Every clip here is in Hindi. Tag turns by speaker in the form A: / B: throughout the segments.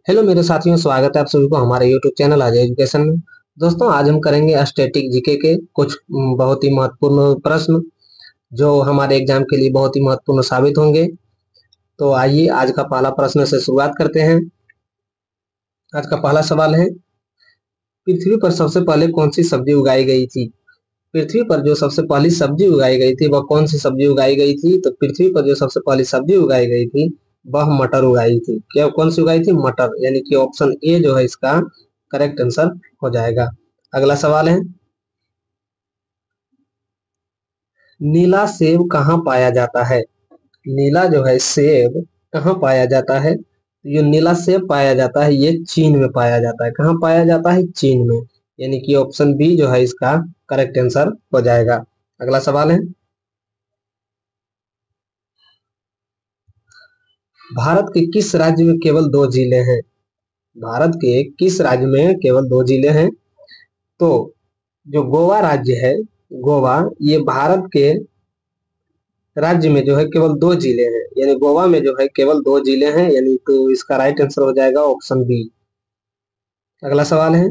A: हेलो मेरे साथियों, स्वागत है आप सभी को हमारे यूट्यूब चैनल आज एजुकेशन में। दोस्तों, आज हम करेंगे स्टैटिक जीके के कुछ बहुत ही महत्वपूर्ण प्रश्न जो हमारे एग्जाम के लिए बहुत ही महत्वपूर्ण साबित होंगे। तो आइए आज का पहला प्रश्न से शुरुआत करते हैं। आज का पहला सवाल है, पृथ्वी पर सबसे पहले कौन सी सब्जी उगाई गई थी? पृथ्वी पर जो सबसे पहली सब्जी उगाई गई थी वह कौन सी सब्जी उगाई गई थी? तो पृथ्वी पर जो सबसे पहली सब्जी उगाई गई थी वह मटर उगाई थी। क्या कौन सी उगाई थी? मटर, यानी कि ऑप्शन ए जो है इसका करेक्ट आंसर हो जाएगा। अगला सवाल है, नीला सेब कहाँ पाया जाता है? नीला जो है सेब कहाँ पाया जाता है? ये नीला सेब पाया जाता है, ये चीन में पाया जाता है। कहाँ पाया जाता है? चीन में, यानी कि ऑप्शन बी जो है इसका करेक्ट आंसर हो जाएगा। अगला सवाल है, भारत के किस राज्य में केवल दो जिले हैं? भारत के किस राज्य में केवल दो जिले हैं? तो जो गोवा राज्य है, गोवा, ये भारत के राज्य में जो है केवल दो जिले हैं, यानी गोवा में जो है केवल दो जिले हैं, यानी तो इसका राइट आंसर हो जाएगा ऑप्शन बी। अगला सवाल है,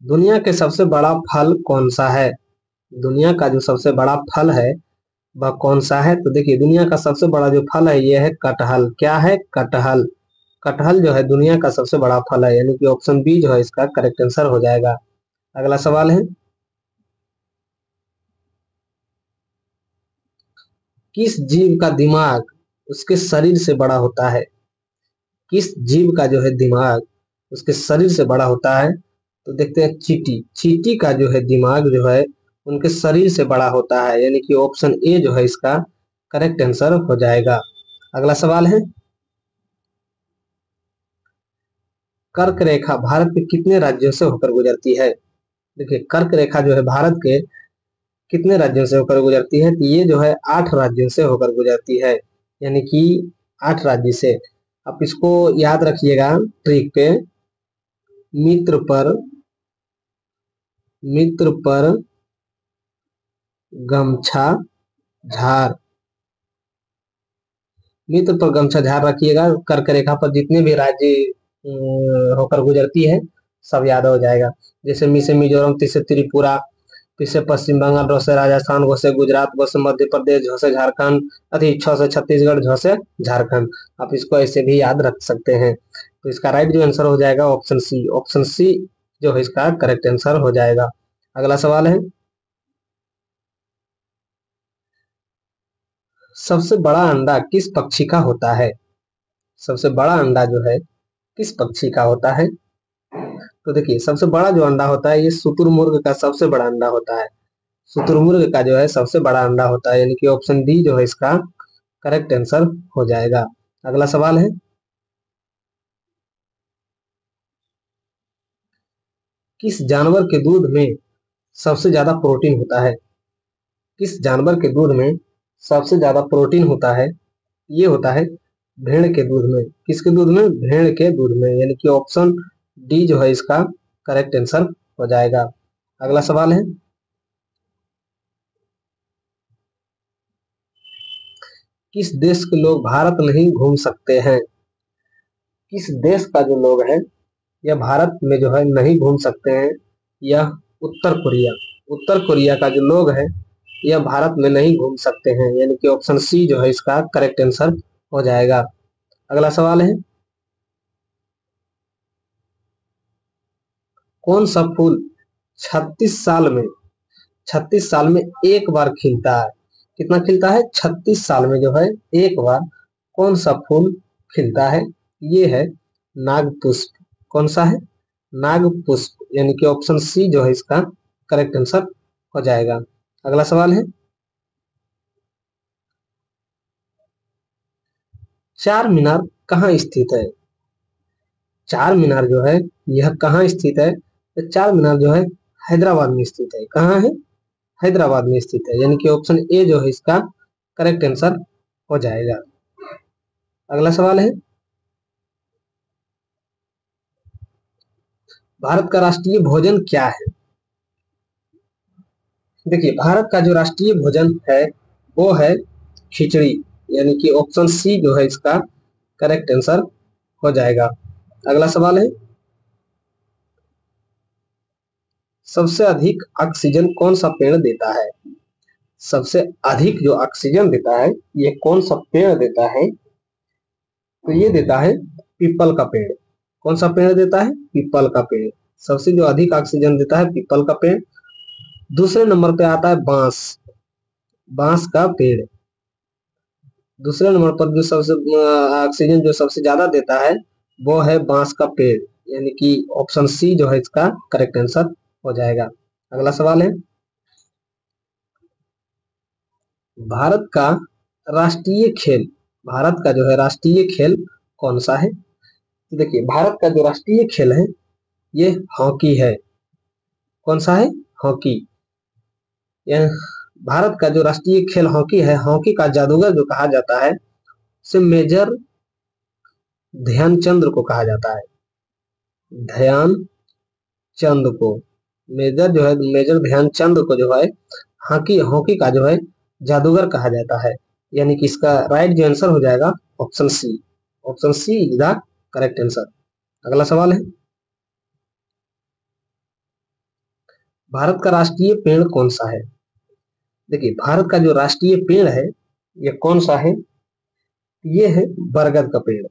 A: दुनिया के सबसे बड़ा फल कौन सा है? दुनिया का जो सबसे बड़ा फल है वह कौन सा है? तो देखिए, दुनिया का सबसे बड़ा जो फल है यह है कटहल। क्या है? कटहल। कटहल जो है दुनिया का सबसे बड़ा फल है, यानी कि ऑप्शन बी जो है इसका करेक्ट आंसर हो जाएगा। अगला सवाल है, किस जीव का दिमाग उसके शरीर से बड़ा होता है? किस जीव का जो है दिमाग उसके शरीर से बड़ा होता है? तो देखते हैं, चींटी। चींटी का जो है दिमाग जो है उनके शरीर से बड़ा होता है, यानी कि ऑप्शन ए जो है इसका करेक्ट आंसर हो जाएगा। अगला सवाल है, कर्क रेखा भारत के कितने राज्यों से होकर गुजरती है? देखिए, कर्क रेखा जो है भारत के कितने राज्यों से होकर गुजरती है? तो ये जो है 8 राज्यों से होकर गुजरती है, यानी कि 8 राज्य से। आप इसको याद रखिएगा ट्रिक पे, मित्र पर, मित्र पर गमछा झार, मित्र पर गमछा झार रखिएगा। कर्क रेखा पर जितने भी राज्य होकर गुजरती है सब याद हो जाएगा। जैसे मी से मिजोरम, ती से त्रिपुरा, पी से पश्चिम बंगाल, रो से राजस्थान, गो से गुजरात, व से मध्य प्रदेश, झ से झारखंड, छ से छत्तीसगढ़, झ से झारखंड। आप इसको ऐसे भी याद रख सकते हैं। तो इसका राइट जो आंसर हो जाएगा ऑप्शन सी। ऑप्शन सी जो है इसका करेक्ट आंसर हो जाएगा। अगला सवाल है, सबसे बड़ा अंडा किस पक्षी का होता है? सबसे बड़ा अंडा जो है किस पक्षी का होता है? तो देखिए, सबसे बड़ा जो अंडा होता है ये शुतुरमुर्ग का सबसे बड़ा अंडा होता है। शुतुरमुर्ग का जो है सबसे बड़ा अंडा होता है, यानी कि ऑप्शन डी जो है इसका करेक्ट आंसर हो जाएगा। अगला सवाल है, किस जानवर के दूध में सबसे ज्यादा प्रोटीन होता है? किस जानवर के दूध में सबसे ज्यादा प्रोटीन होता है? ये होता है भेड़ के दूध में। किसके दूध में? भेड़ के दूध में, यानी कि ऑप्शन डी जो है इसका करेक्ट आंसर हो जाएगा। अगला सवाल है, किस देश के लोग भारत नहीं घूम सकते हैं? किस देश का जो लोग है यह भारत में जो है नहीं घूम सकते हैं? यह उत्तर कोरिया। उत्तर कोरिया का जो लोग है यह भारत में नहीं घूम सकते हैं, यानी कि ऑप्शन सी जो है इसका करेक्ट आंसर हो जाएगा। अगला सवाल है, कौन सा फूल 36 साल में 36 साल में एक बार खिलता है? कितना खिलता है? 36 साल में जो है एक बार कौन सा फूल खिलता है? ये है नागपुष्प। कौन सा है? नागपुष्प, यानी कि ऑप्शन सी जो है इसका करेक्ट आंसर हो जाएगा। अगला सवाल है, चार मीनार कहाँ स्थित है? चार मीनार जो है यह कहाँ स्थित है? तो चार मीनार जो है हैदराबाद में स्थित है। कहाँ है? हैदराबाद में स्थित है, यानी कि ऑप्शन ए जो है इसका करेक्ट आंसर हो जाएगा। अगला सवाल है, भारत का राष्ट्रीय भोजन क्या है? देखिए, भारत का जो राष्ट्रीय भोजन है वो है खिचड़ी, यानी कि ऑप्शन सी जो है इसका करेक्ट आंसर हो जाएगा। अगला सवाल है, सबसे अधिक ऑक्सीजन कौन सा पेड़ देता है? सबसे अधिक जो ऑक्सीजन देता है ये कौन सा पेड़ देता है? तो ये देता है पीपल का पेड़। कौन सा पेड़ देता है? पीपल का पेड़। सबसे जो अधिक ऑक्सीजन देता है पीपल का पेड़। दूसरे नंबर पे आता है बांस, बांस का पेड़। दूसरे नंबर पर जो सबसे ऑक्सीजन जो सबसे ज्यादा देता है वो है बांस का पेड़, यानी कि ऑप्शन सी जो है इसका करेक्ट आंसर हो जाएगा। अगला सवाल है, भारत का राष्ट्रीय खेल, भारत का जो है राष्ट्रीय खेल कौन सा है? तो देखिए भारत का जो राष्ट्रीय खेल है ये हॉकी है। कौन सा है? हॉकी। यह भारत का जो राष्ट्रीय खेल हॉकी है। हॉकी का जादूगर जो कहा जाता है उसे मेजर ध्यानचंद को कहा जाता है। ध्यानचंद को, मेजर जो है मेजर ध्यानचंद को जो है हॉकी हॉकी का जो है जादूगर कहा जाता है। यानी कि इसका राइट जो आंसर हो जाएगा option C. Option C is the correct answer. अगला सवाल है, भारत का राष्ट्रीय पेड़ कौन सा है? देखिए भारत का जो राष्ट्रीय पेड़ है ये कौन सा है? ये है बरगद का पेड़।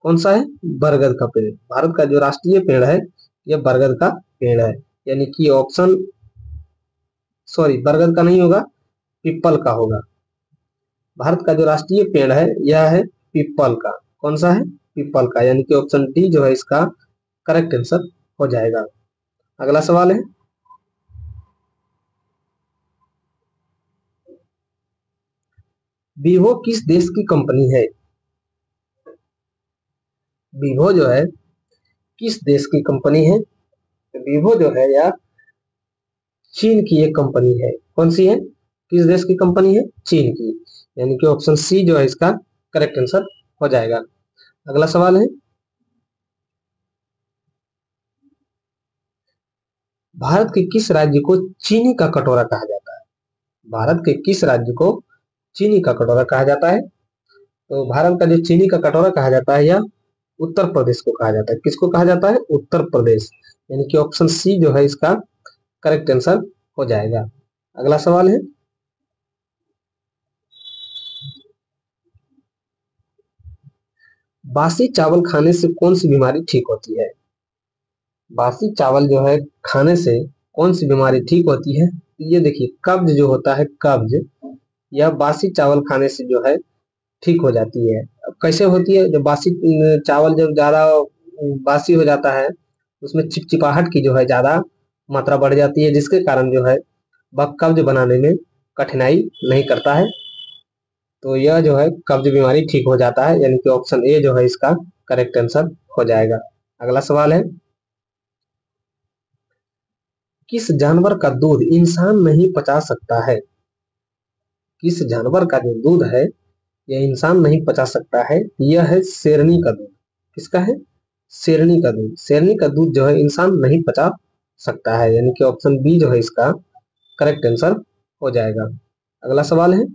A: कौन सा है? बरगद का पेड़। भारत का जो राष्ट्रीय पेड़ है ये बरगद का पेड़ है। यानी कि ऑप्शन, सॉरी बरगद का नहीं होगा, पीपल का होगा। भारत का जो राष्ट्रीय पेड़ है यह है पीपल का। कौन सा है? पीपल का। यानी कि ऑप्शन डी जो है इसका करेक्ट आंसर हो जाएगा। अगला सवाल है, वीवो किस देश की कंपनी है? वीवो जो है किस देश की कंपनी है? वीवो जो है यार चीन की एक कंपनी है। कौन सी है? किस देश की कंपनी है? चीन की। यानी कि ऑप्शन सी जो है इसका करेक्ट आंसर हो जाएगा। अगला सवाल है, भारत के किस राज्य को चीनी का कटोरा कहा जाता है? भारत के किस राज्य को चीनी का कटोरा कहा जाता है? तो भारत का जो चीनी का कटोरा कहा जाता है यह उत्तर प्रदेश को कहा जाता है। किसको कहा जाता है? उत्तर प्रदेश। यानी कि ऑप्शन सी जो है इसका करेक्ट आंसर हो जाएगा। अगला सवाल है, बासी चावल खाने से कौन सी बीमारी ठीक होती है? बासी चावल जो है खाने से कौन सी बीमारी ठीक होती है? ये देखिए कब्ज जो होता है, कब्ज, यह बासी चावल खाने से जो है ठीक हो जाती है। अब कैसे होती है? जब बासी चावल जब ज्यादा बासी हो जाता है उसमें चिपचिपाहट की जो है ज्यादा मात्रा बढ़ जाती है, जिसके कारण जो है वह कब्ज बनाने में कठिनाई नहीं करता है। तो यह जो है कब्ज बीमारी ठीक हो जाता है। यानी कि ऑप्शन ए जो है इसका करेक्ट आंसर हो जाएगा। अगला सवाल है, किस जानवर का दूध इंसान नहीं पचा सकता है? किस जानवर का जो दूध है यह इंसान नहीं पचा सकता है? यह है शेरनी का दूध। किसका है? शेरनी का दूध। शेरनी का दूध जो है इंसान नहीं पचा सकता है। यानी कि ऑप्शन बी जो है इसका करेक्ट आंसर हो जाएगा। अगला सवाल है,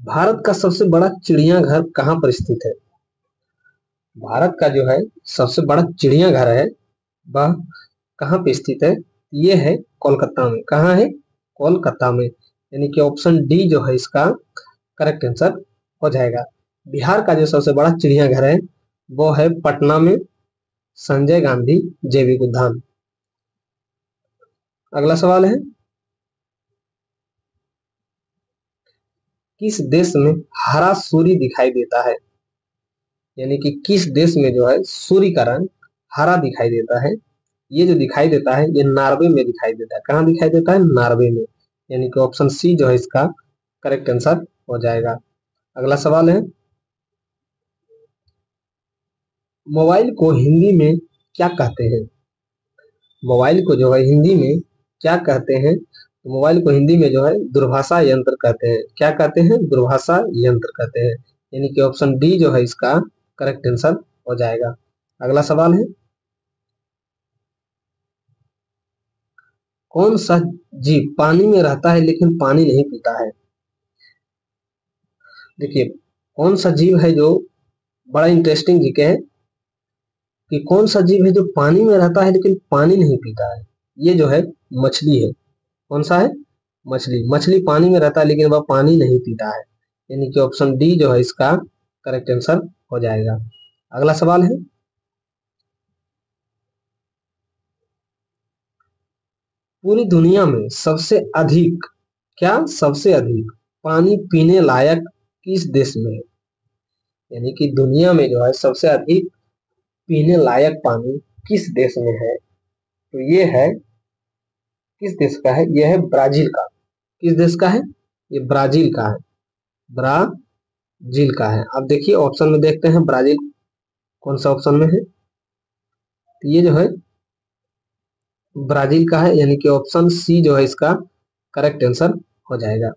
A: भारत का सबसे बड़ा चिड़ियाघर कहाँ पर स्थित है? भारत का जो है सबसे बड़ा चिड़ियाघर है वह कहाँ पे स्थित है? ये है कोलकाता में। कहाँ है? कोलकाता में। यानी कि ऑप्शन डी जो है इसका करेक्ट आंसर हो जाएगा। बिहार का जो सबसे बड़ा चिड़ियाघर है वो है पटना में, संजय गांधी जैविक उद्यान। अगला सवाल है, किस देश में हरा सूर्य दिखाई देता है? यानी कि किस देश में जो है सूर्य का रंग हरा दिखाई देता है? ये जो दिखाई देता है ये नॉर्वे में दिखाई देता है। कहाँ दिखाई देता है? नॉर्वे में। यानी कि ऑप्शन सी जो है इसका करेक्ट आंसर हो जाएगा। अगला सवाल है, मोबाइल को हिंदी में क्या कहते हैं? मोबाइल को जो है हिंदी में क्या कहते हैं? तो मोबाइल को हिंदी में जो है दूरभाषा यंत्र कहते हैं। क्या कहते हैं? दूरभाषा यंत्र कहते हैं। यानी कि ऑप्शन डी जो है इसका करेक्ट आंसर हो जाएगा। अगला सवाल है, कौन सा जीव पानी में रहता है लेकिन पानी नहीं पीता है? देखिए कौन सा जीव है जो, बड़ा इंटरेस्टिंग जीके है कि कौन सा जीव है जो पानी में रहता है लेकिन पानी नहीं पीता है। ये जो है मछली है। कौन सा है? मछली। मछली पानी में रहता है लेकिन वह पानी नहीं पीता है, यानी कि ऑप्शन डी जो है इसका करेक्ट आंसर हो जाएगा। अगला सवाल है, पूरी दुनिया में सबसे अधिक, क्या सबसे अधिक पानी पीने लायक किस देश में है? यानी कि दुनिया में जो है सबसे अधिक पीने लायक पानी किस देश में है? तो ये है, किस देश का है? यह है ब्राजील का। किस देश का है? ये ब्राजील का है। ब्राजील का है। अब देखिए ऑप्शन में देखते हैं ब्राजील कौन सा ऑप्शन में है। तो ये जो है ब्राजील का है, यानी कि ऑप्शन सी जो है इसका करेक्ट आंसर हो जाएगा।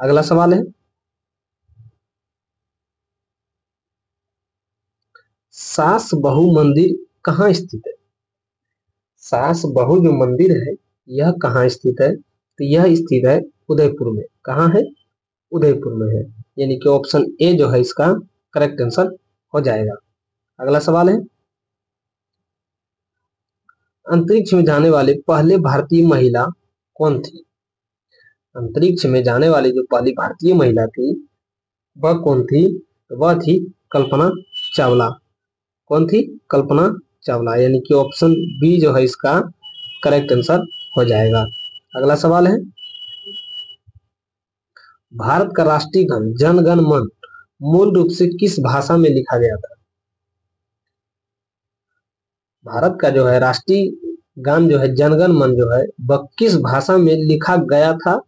A: अगला सवाल है, सास बहु मंदिर कहाँ स्थित है? सास बहु जो मंदिर है यह कहाँ स्थित है? तो यह स्थित है उदयपुर में। कहाँ है? उदयपुर में है, यानी कि ऑप्शन ए जो है इसका करेक्ट आंसर हो जाएगा। अगला सवाल है, अंतरिक्ष में जाने वाले पहले भारतीय महिला कौन थी? अंतरिक्ष में जाने वाली जो पहली भारतीय महिला थी वह कौन थी? तो वह थी कल्पना चावला। कौन थी? कल्पना चावला, यानी कि ऑप्शन बी जो है इसका करेक्ट आंसर हो जाएगा। अगला सवाल है, भारत का राष्ट्रीय गान जन गण मन मूल रूप से किस भाषा में लिखा गया था? भारत का जो है राष्ट्रीय गान जो है जनगण मन जो है वह किस भाषा में लिखा गया था?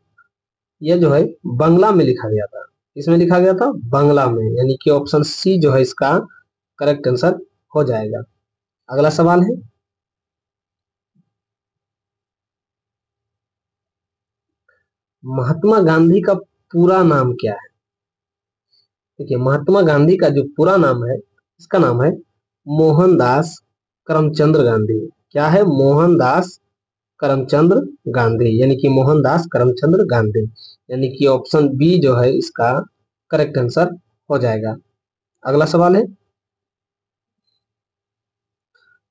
A: यह जो है बांग्ला में लिखा गया था। इसमें लिखा गया था बांग्ला में, यानी कि ऑप्शन सी जो है इसका करेक्ट आंसर हो जाएगा। अगला सवाल है, महात्मा गांधी का पूरा नाम क्या है? देखिए महात्मा गांधी का जो पूरा नाम है, इसका नाम है मोहनदास करमचंद गांधी। क्या है? मोहनदास करमचंद गांधी, यानी कि मोहनदास करमचंद गांधी, यानी कि ऑप्शन बी जो है इसका करेक्ट आंसर हो जाएगा। अगला सवाल है,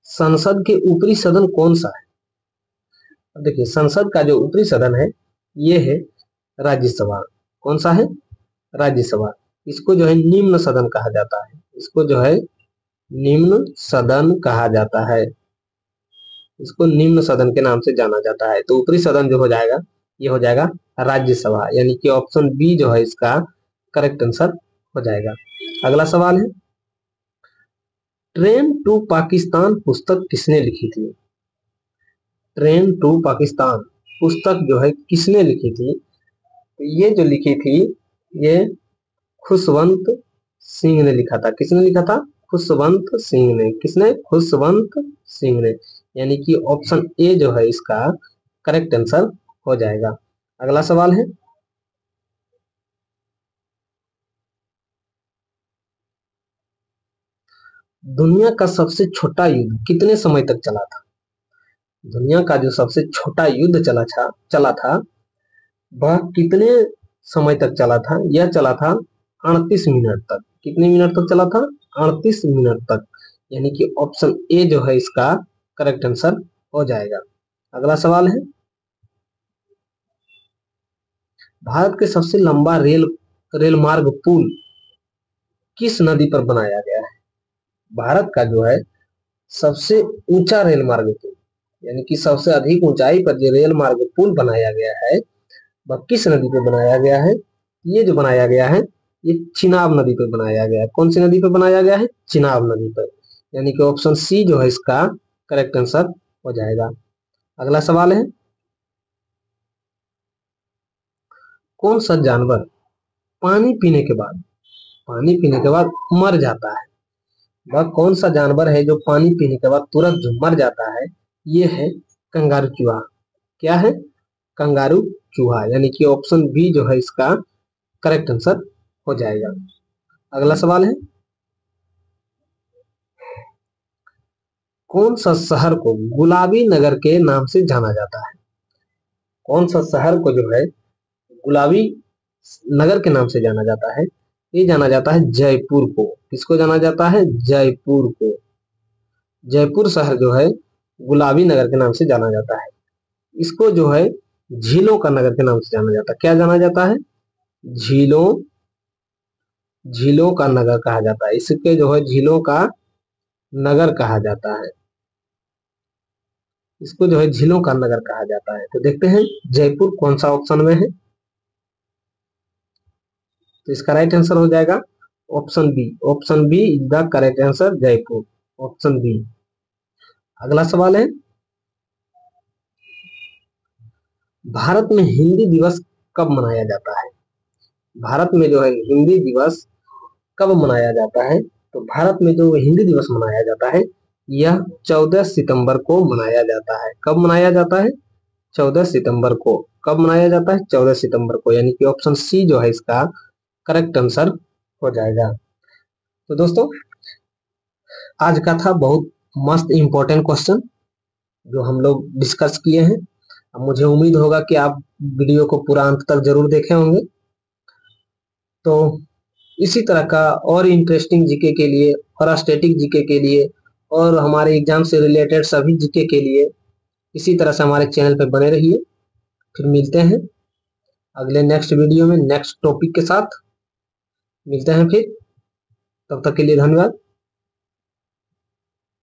A: संसद के ऊपरी सदन कौन सा है? अब देखिए संसद का जो ऊपरी सदन है ये है राज्यसभा। कौन सा है? राज्यसभा। इसको जो है निम्न सदन कहा जाता है। इसको जो है निम्न सदन कहा जाता है। इसको निम्न सदन के नाम से जाना जाता है। तो ऊपरी सदन जो हो जाएगा ये हो जाएगा राज्यसभा, यानी कि ऑप्शन बी जो है इसका करेक्ट आंसर हो जाएगा। अगला सवाल है, ट्रेन टू पाकिस्तान पुस्तक किसने लिखी थी? ट्रेन टू पाकिस्तान पुस्तक जो है किसने लिखी थी? तो ये जो लिखी थी ये खुशवंत सिंह ने लिखा था। किसने लिखा था? खुशवंत सिंह ने। किसने? खुशवंत सिंह ने, यानी कि ऑप्शन ए जो है इसका करेक्ट आंसर हो जाएगा। अगला सवाल है, दुनिया का सबसे छोटा युद्ध कितने समय तक चला था? दुनिया का जो सबसे छोटा युद्ध चला था वह कितने समय तक चला था? यह चला था 38 मिनट तक। कितने मिनट तक चला था? 38 मिनट तक, यानी कि ऑप्शन ए जो है इसका करेक्ट आंसर हो जाएगा। अगला सवाल है, भारत के सबसे लंबा रेल मार्ग पुल किस नदी पर बनाया गया है? भारत का जो है सबसे ऊंचा रेल मार्ग पुल, यानी कि सबसे अधिक ऊंचाई पर जो रेल मार्ग पुल बनाया गया है वह किस नदी पे बनाया गया है? ये जो बनाया गया है ये चिनाब नदी पर बनाया गया है। कौन सी नदी पर बनाया गया है? चिनाब नदी पर, यानी कि ऑप्शन सी जो है इसका करेक्ट आंसर हो जाएगा। अगला सवाल है, कौन सा जानवर पानी पीने के बाद मर जाता है? वह कौन सा जानवर है जो पानी पीने के बाद तुरंत जो मर जाता है? ये है कंगारू चूहा। क्या है? कंगारू चूहा, यानी कि ऑप्शन बी जो है इसका करेक्ट आंसर हो जाएगा। अगला सवाल है, कौन सा शहर को गुलाबी नगर के नाम से जाना जाता है? कौन सा शहर को जो है गुलाबी नगर के नाम से जाना जाता है? ये जाना जाता है जयपुर को। किसको जाना जाता है? जयपुर को। जयपुर शहर जो है गुलाबी नगर के नाम से जाना जाता है। इसको जो है झीलों का नगर के नाम से जाना जाता है। क्या जाना जाता है? झीलों झीलों का नगर कहा जाता है। इसके जो है झीलों का नगर कहा जाता है। इसको जो है झीलों का नगर कहा जाता है। तो देखते हैं जयपुर कौन सा ऑप्शन में है। तो इसका राइट आंसर हो जाएगा option B. Option B is the correct answer, Jaipur. Option B. अगला सवाल है, भारत में हिंदी दिवस कब मनाया जाता है? भारत में जो है हिंदी दिवस कब मनाया जाता है? तो भारत में जो हिंदी दिवस मनाया जाता है यह 14 सितंबर को मनाया जाता है। कब मनाया जाता है? 14 सितंबर को। कब मनाया जाता है? 14 सितंबर को, यानी कि ऑप्शन सी जो है इसका करेक्ट आंसर हो जाएगा। तो दोस्तों आज का था बहुत मस्त इंपॉर्टेंट क्वेश्चन जो हम लोग डिस्कस किए हैं। अब मुझे उम्मीद होगा कि आप वीडियो को पूरा अंत तक जरूर देखे होंगे। तो इसी तरह का और इंटरेस्टिंग जीके के लिए और स्टैटिक जीके के लिए और हमारे एग्जाम से रिलेटेड सभी जीके के लिए इसी तरह से हमारे चैनल पर बने रहिए। फिर मिलते हैं अगले नेक्स्ट वीडियो में नेक्स्ट टॉपिक के साथ। मिलते हैं फिर, तब तक के लिए धन्यवाद।